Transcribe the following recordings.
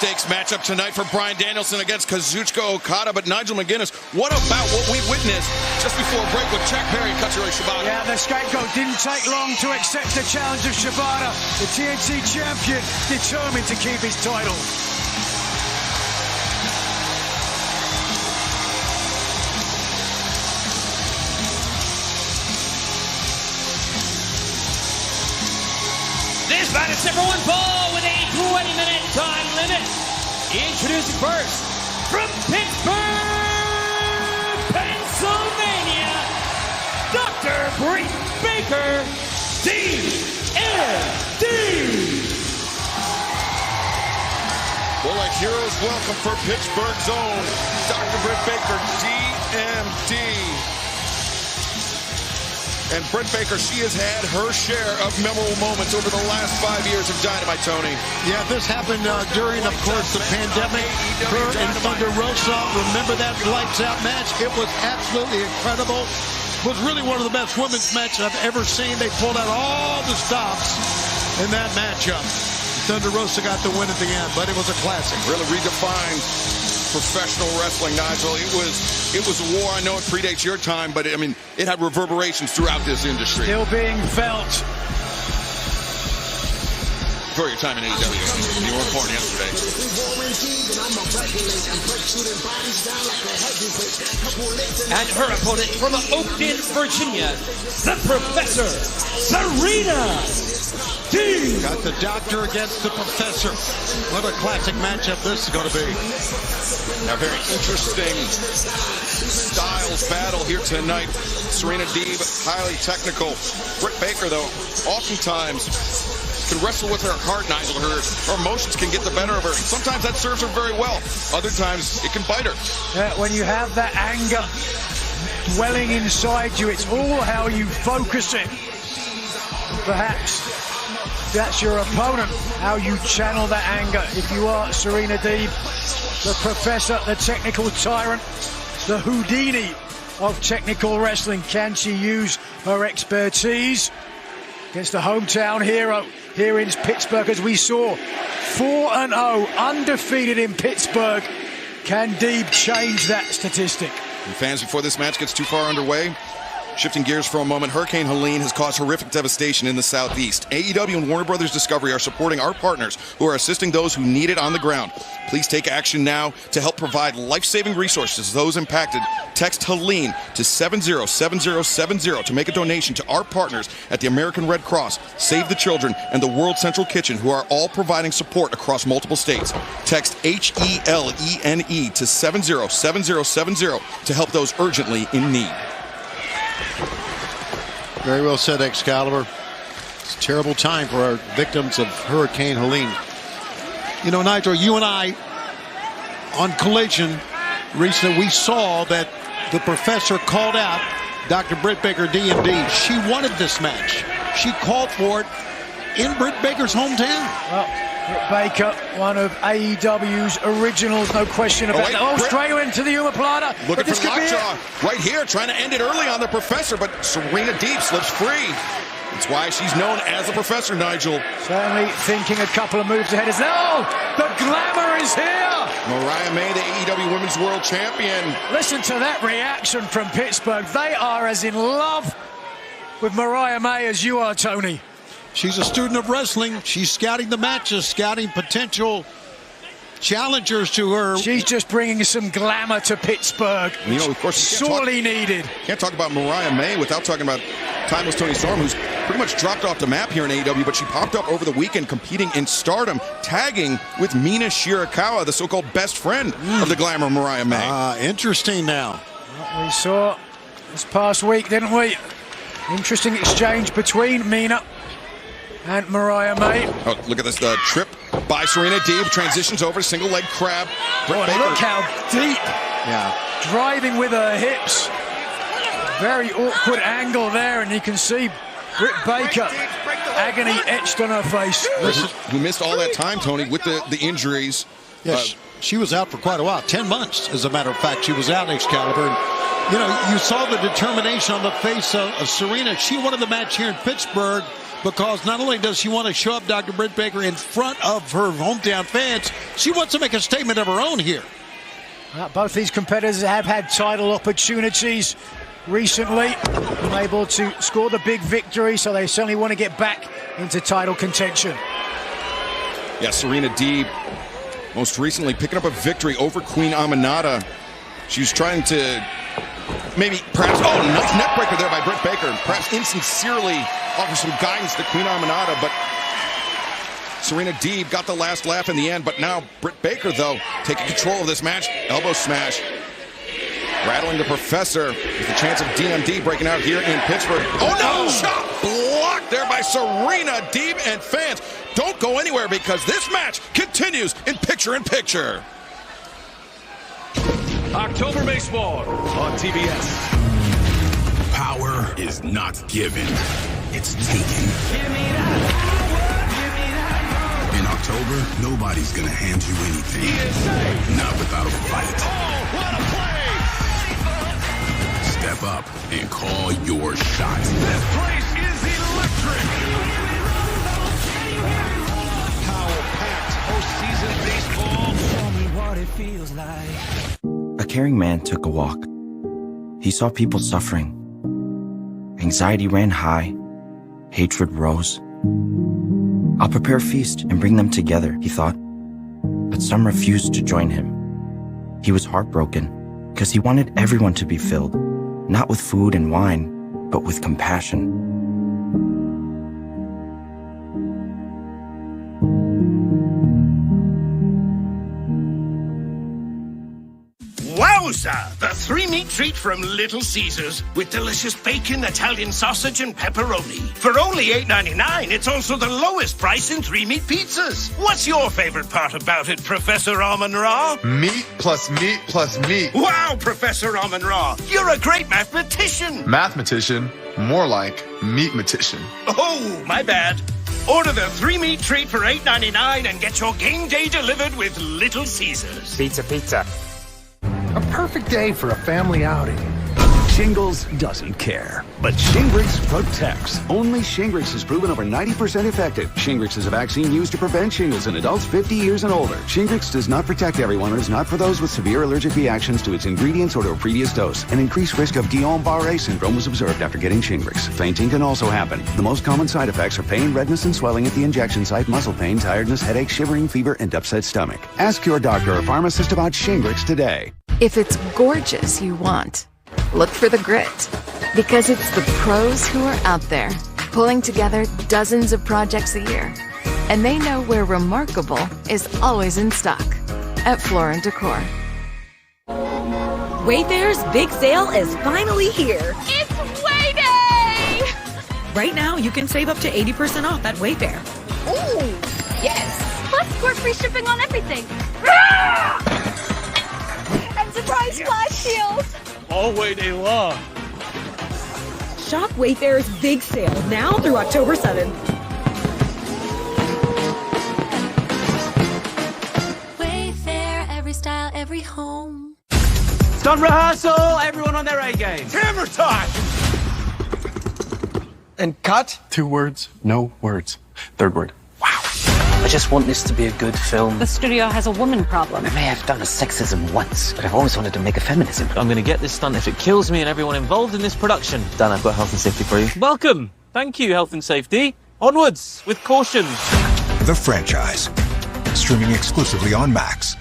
high-stakes matchup tonight for Bryan Danielson against Kazuchika Okada. But Nigel McGuinness, what about what we witnessed just before break with Jack Perry and Katsuyori Shibata? Yeah, the scapegoat didn't take long to accept the challenge of Shibata. The TNT champion determined to keep his title. This bout is set for one fall with a 20-minute time limit. Introducing first, from Pittsburgh, Pennsylvania, Dr. Britt Baker, D.M.D. Well, a hero's welcome for Pittsburgh's own Dr. Britt Baker, D.M.D. And Britt Baker, she has had her share of memorable moments over the last 5 years of Dynamite, Tony. Yeah, this happened during, of course, the pandemic. Her and Thunder Rosa, remember that lights out match? It was absolutely incredible. It was really one of the best women's matches I've ever seen. They pulled out all the stops in that matchup. Thunder Rosa got the win at the end, but it was a classic. Really redefined professional wrestling, Nigel. It was a war. I know it predates your time, but I mean, it had reverberations throughout this industry. Still being felt. For your time in AEW, you were born yesterday. And her opponent from Oakton, Virginia, the Professor, Serena. Deeb. Got the Doctor against the Professor. What a classic matchup this is going to be. A very interesting styles battle here tonight. Serena Deeb, highly technical. Britt Baker, though, oftentimes can wrestle with her heart, Nigel. Her emotions can get the better of her. Sometimes that serves her very well. Other times it can bite her. Yeah, when you have that anger dwelling inside you, it's all how you focus it. Perhaps that's your opponent, how you channel that anger. If you are Serena Deeb, the Professor, the technical tyrant, the Houdini of technical wrestling, can she use her expertise against the hometown hero here in Pittsburgh? As we saw, 4-0, undefeated in Pittsburgh. Can Deeb change that statistic? And fans, before this match gets too far underway, shifting gears for a moment, Hurricane Helene has caused horrific devastation in the Southeast. AEW and Warner Brothers Discovery are supporting our partners who are assisting those who need it on the ground. Please take action now to help provide life-saving resources to those impacted. Text Helene to 707070 to make a donation to our partners at the American Red Cross, Save the Children, and the World Central Kitchen, who are all providing support across multiple states. Text HELENE to 707070 to help those urgently in need. Very well said, Excalibur. It's a terrible time for our victims of Hurricane Helene. You know, Nigel, you and I, on Collision recently, we saw that the Professor called out Dr. Britt Baker, D.M.D. She wanted this match. She called for it in Britt Baker's hometown. Well, Britt Baker, one of AEW's originals, no question about that. Oh, straight into the omoplata. Looking for lockjaw right here, trying to end it early on the Professor, but Serena Deeb slips free. That's why she's known as the Professor, Nigel. Certainly thinking a couple of moves ahead. No, the glamour is here. Mariah May, the AEW Women's World Champion. Listen to that reaction from Pittsburgh. They are as in love with Mariah May as you are, Tony. She's a student of wrestling. She's scouting the matches, scouting potential challengers to her. She's just bringing some glamour to Pittsburgh. You know, of course, sorely needed. Can't talk about Mariah May without talking about Timeless Toni Storm, who's pretty much dropped off the map here in AEW, but she popped up over the weekend competing in Stardom, tagging with Mina Shirakawa, the so-called best friend of the glamour Mariah May. Interesting now. What we saw this past week, didn't we? Interesting exchange between Mina and Mariah May. Oh, look at this trip by Serena Deeb. Transitions over, single leg crab. Look how deep. Yeah. Driving with her hips. Very awkward angle there, and you can see Britt Baker, agony etched on her face. Who missed all that time, Tony, with the injuries. Yes, she was out for quite a while. 10 months, as a matter of fact. She was out, Excalibur. And, you know, you saw the determination on the face of Serena. She wanted the match here in Pittsburgh. because not only does she want to show up Dr. Britt Baker in front of her hometown fans, she wants to make a statement of her own here. Both these competitors have had title opportunities recently, unable to score the big victory, so they certainly want to get back into title contention. Yeah, Serena Deeb most recently picking up a victory over Queen Aminata. She was trying to perhaps, nice neck breaker there by Britt Baker. Perhaps insincerely offer some guidance to Queen Aminata, but Serena Deeb got the last laugh in the end. But now Britt Baker, though, taking control of this match. Elbow smash. Rattling the Professor with the chance of D.M.D breaking out here in Pittsburgh. Oh, no! Shot blocked there by Serena Deeb, and fans, don't go anywhere because this match continues in picture-in-picture. October Baseball on TBS. Power is not given, it's taken. In October, nobody's gonna hand you anything. Not without a fight. What a play! Step up and call your shot. This place is electric! Power-packed postseason baseball. Show me what it feels like. A caring man took a walk. He saw people suffering. Anxiety ran high. Hatred rose. I'll prepare a feast and bring them together, he thought. But some refused to join him. He was heartbroken because he wanted everyone to be filled, not with food and wine, but with compassion. Wowza! The three-meat treat from Little Caesars with delicious bacon, Italian sausage, and pepperoni. For only $8.99, it's also the lowest price in three-meat pizzas. What's your favorite part about it, Professor Amon-Ra? Meat plus meat plus meat. Wow, Professor Amon-Ra, you're a great mathematician. Mathematician, more like meatmatician. Oh, my bad. Order the three-meat treat for $8.99 and get your game day delivered with Little Caesars. Pizza. A perfect day for a family outing. Shingles doesn't care, but Shingrix protects. Only Shingrix is proven over 90% effective. Shingrix is a vaccine used to prevent shingles in adults 50 years and older. Shingrix does not protect everyone and is not for those with severe allergic reactions to its ingredients or to a previous dose. An increased risk of Guillain-Barré syndrome was observed after getting Shingrix. Fainting can also happen. The most common side effects are pain, redness, and swelling at the injection site, muscle pain, tiredness, headache, shivering, fever, and upset stomach. Ask your doctor or pharmacist about Shingrix today. If it's gorgeous you want, look for the grit. Because it's the pros who are out there, pulling together dozens of projects a year. And they know where remarkable is always in stock. At Floor & Decor. Wayfair's big sale is finally here. It's Way Day! Right now, you can save up to 80% off at Wayfair. Ooh, yes! Plus, score free shipping on everything. And surprise flash shields! All Way Day long. Shop Wayfair's big sale now through October 7th. Wayfair, every style, every home. Stunt rehearsal, everyone on their A game. Hammer time! And cut. 2 words, no words. 3rd word. I just want this to be a good film. The studio has a woman problem. I may have done a sexism once, but I've always wanted to make a feminism. I'm going to get this stunt if it kills me and everyone involved in this production. Dan, I've got health and safety for you. Welcome. Thank you, health and safety. Onwards, with caution. The franchise. Streaming exclusively on Max.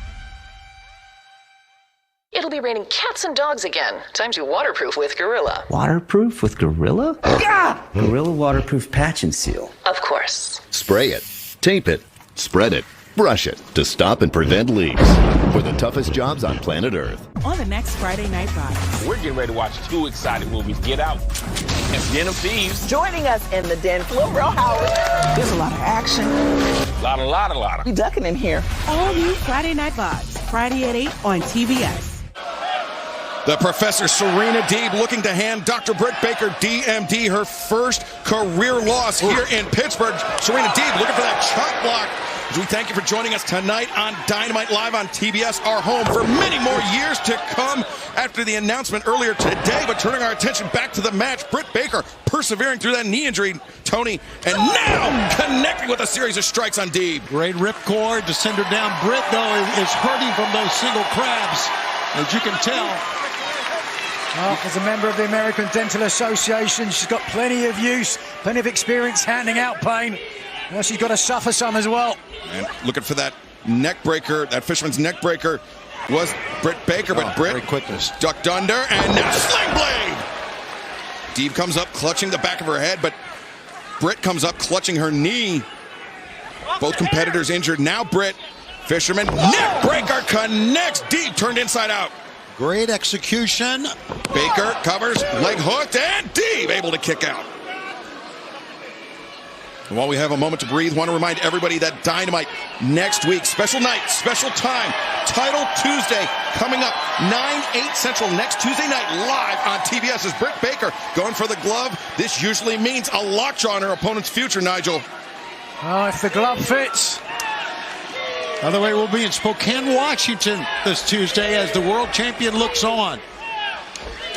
It'll be raining cats and dogs again. Time to waterproof with Gorilla. Waterproof with Gorilla? Yeah! Gorilla Waterproof Patch and Seal. Of course. Spray it, tape it, spread it, brush it to stop and prevent leaks. For the toughest jobs on planet Earth. On the next Friday Night Vibes. We're getting ready to watch 2 exciting movies. Get Out and Den of Thieves. Joining us in the den, Flo Real Howard. There's a lot of action. A lot. We ducking in here. All new Friday Night Vibes. Friday at 8 on TBS. The Professor Serena Deeb looking to hand Dr. Britt Baker, D.M.D, her first career loss here in Pittsburgh. Serena Deeb looking for that chop block as we thank you for joining us tonight on Dynamite Live on TBS, our home for many more years to come after the announcement earlier today. But turning our attention back to the match, Britt Baker persevering through that knee injury, Tony, and now connecting with a series of strikes on Deeb. Great ripcord to send her down. Britt, though, is hurting from those single crabs, as you can tell. Well, as a member of the American Dental Association, she's got plenty of use, plenty of experience handing out pain. Well, she's got to suffer some as well. And looking for that neck breaker, that fisherman's neck breaker was Britt Baker, but Britt quickness ducked under, and now sling blade. Deeb comes up clutching the back of her head, but Britt comes up clutching her knee. Both competitors injured. Now Britt, fisherman, neck breaker connects. Deeb turned inside out. Great execution. Baker covers, leg hooked, and Deeb able to kick out. And while we have a moment to breathe, want to remind everybody that Dynamite next week, special night, special time, Title Tuesday, coming up 9/8 Central next Tuesday night, live on TBS as Britt Baker going for the glove. This usually means a lockjaw on her opponent's future, Nigel. Oh, if the glove fits. By the way, we'll be in Spokane, Washington this Tuesday as the world champion looks on.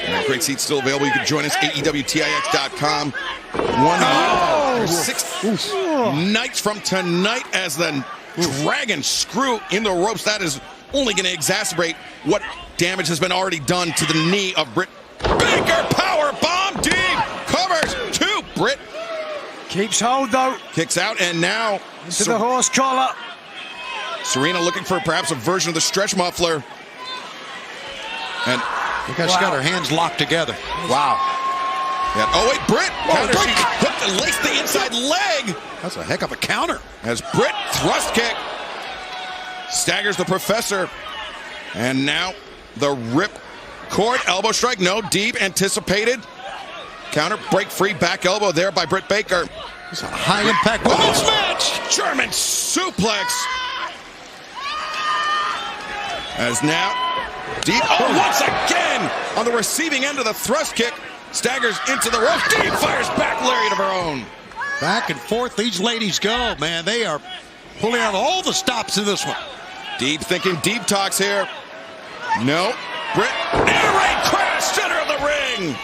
And great seats still available. You can join us, AEWTIX.com. 6 nights from tonight as the Dragon screw in the ropes. That is only going to exacerbate what damage has been already done to the knee of Britt Baker. Power bomb. Deeb covers two. Britt keeps hold though. Kicks out, and now into the horse collar. Serena looking for perhaps a version of the stretch muffler. And look how she's got her hands locked together. Wow. Yeah. Oh, wait, Britt. Counter. She hooked and laced the inside leg. That's a heck of a counter. As Britt thrust kick staggers the professor. And now the rip cord elbow strike. No, Deeb anticipated. Counter, break free, back elbow there by Britt Baker. It's a high impact women's match. German suplex. As now, Deeb, once again, on the receiving end of the thrust kick, staggers into the rope. Deeb fires back lariat of her own. Back and forth these ladies go, man. They are pulling out all the stops in this one. Deeb thinking Deeb talks here. No. Britt, air raid crash, center of the ring.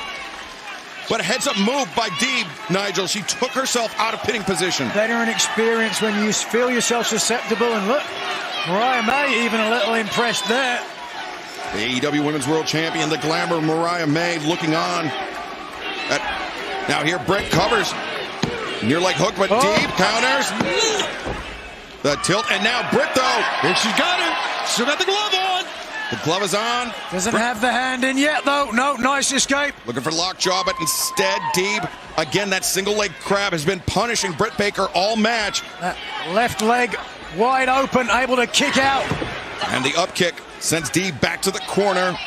But a heads-up move by Deeb, Nigel. She took herself out of pitting position. Veteran experience when you feel yourself susceptible, and look, Mariah May even a little impressed there. The AEW Women's World Champion, the glamour Mariah May looking on. Now here Britt covers. Near leg hook, but Deeb counters. The tilt, and now Britt though. Here she's got it. Still got the glove on. The glove is on. Doesn't have the hand in yet though. No, nice escape. Looking for lockjaw, but instead Deeb, again, that single leg crab has been punishing Britt Baker all match. That left leg wide open, able to kick out. And the up kick sends Deeb back to the corner.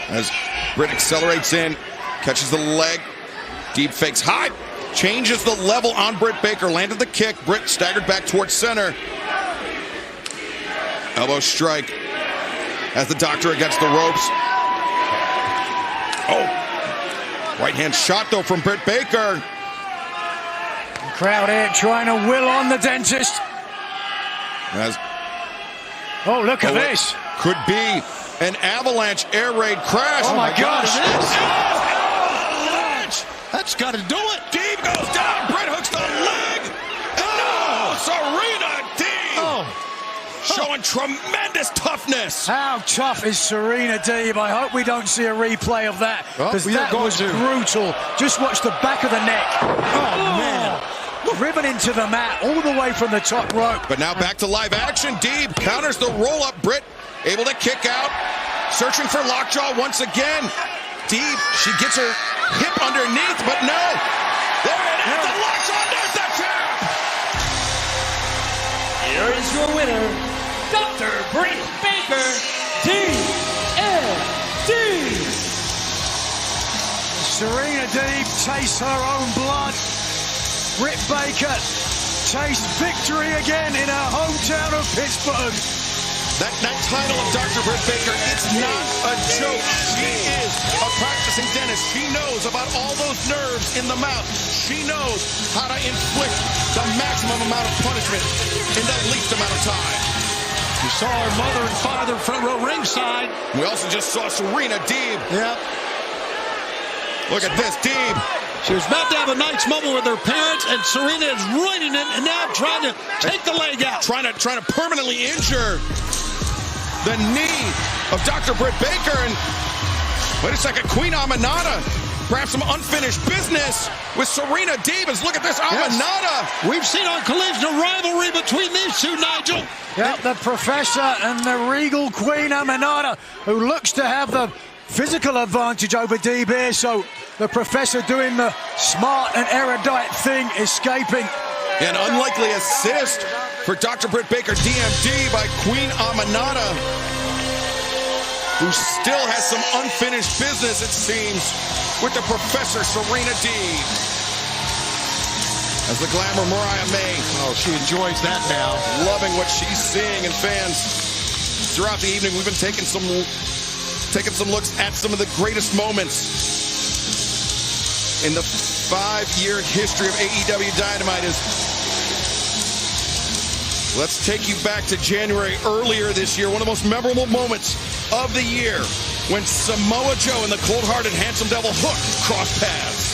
As Britt accelerates in, catches the leg. Deeb fakes high, changes the level on Britt Baker, landed the kick. Britt staggered back towards center. Elbow strike as the doctor against the ropes. Oh, right hand shot though from Britt Baker. The crowd here trying to will on the dentist. Oh, look at this. Could be an avalanche air raid crash. Oh my gosh. Avalanche. That's got to do it. Deeb goes down. Britt hooks the leg. And no, Serena Deeb. Showing tremendous toughness. How tough is Serena Deeb? I hope we don't see a replay of that, because that was brutal. Just watch the back of the neck. Oh, man. Driven into the mat all the way from the top rope. But now back to live action. Deeb counters the roll-up. Britt able to kick out. Searching for lockjaw once again. Deeb, she gets her hip underneath, but no. There it is, the lockjaw. There's the tap. Here is your winner, Dr. Britt Baker, D.M.D. Serena Deeb tastes her own blood. Britt Baker tastes victory again in her hometown of Pittsburgh. That title of Dr. Britt Baker, it's not a joke. She is a practicing dentist. She knows about all those nerves in the mouth. She knows how to inflict the maximum amount of punishment in the least amount of time. You saw her mother and father front row ringside. We also just saw Serena Deeb. Yep. Look at this, Deeb. She was about to have a nice moment with her parents, and Serena is ruining it, and now trying to take the leg out. Trying to permanently injure the knee of Dr. Britt Baker. And wait a second, Queen Aminata, perhaps some unfinished business with Serena Deeb. Look at this, Aminata. Yes. We've seen on Collision a rivalry between these two, Nigel. Yeah, the Professor and the regal Queen Aminata, who looks to have the physical advantage over Deeb here. So the Professor doing the smart and erudite thing, escaping. An unlikely assist for Dr. Britt Baker, D.M.D. by Queen Aminata, who still has some unfinished business, it seems, with the Professor, Serena Deeb. As the glamour Mariah May. Oh, she enjoys that now. Loving what she's seeing, and fans throughout the evening, we've been taking some looks at some of the greatest moments in the 5-year history of AEW Dynamite. Let's take you back to January earlier this year, one of the most memorable moments of the year, when Samoa Joe and the cold-hearted Handsome Devil Hook crossed paths.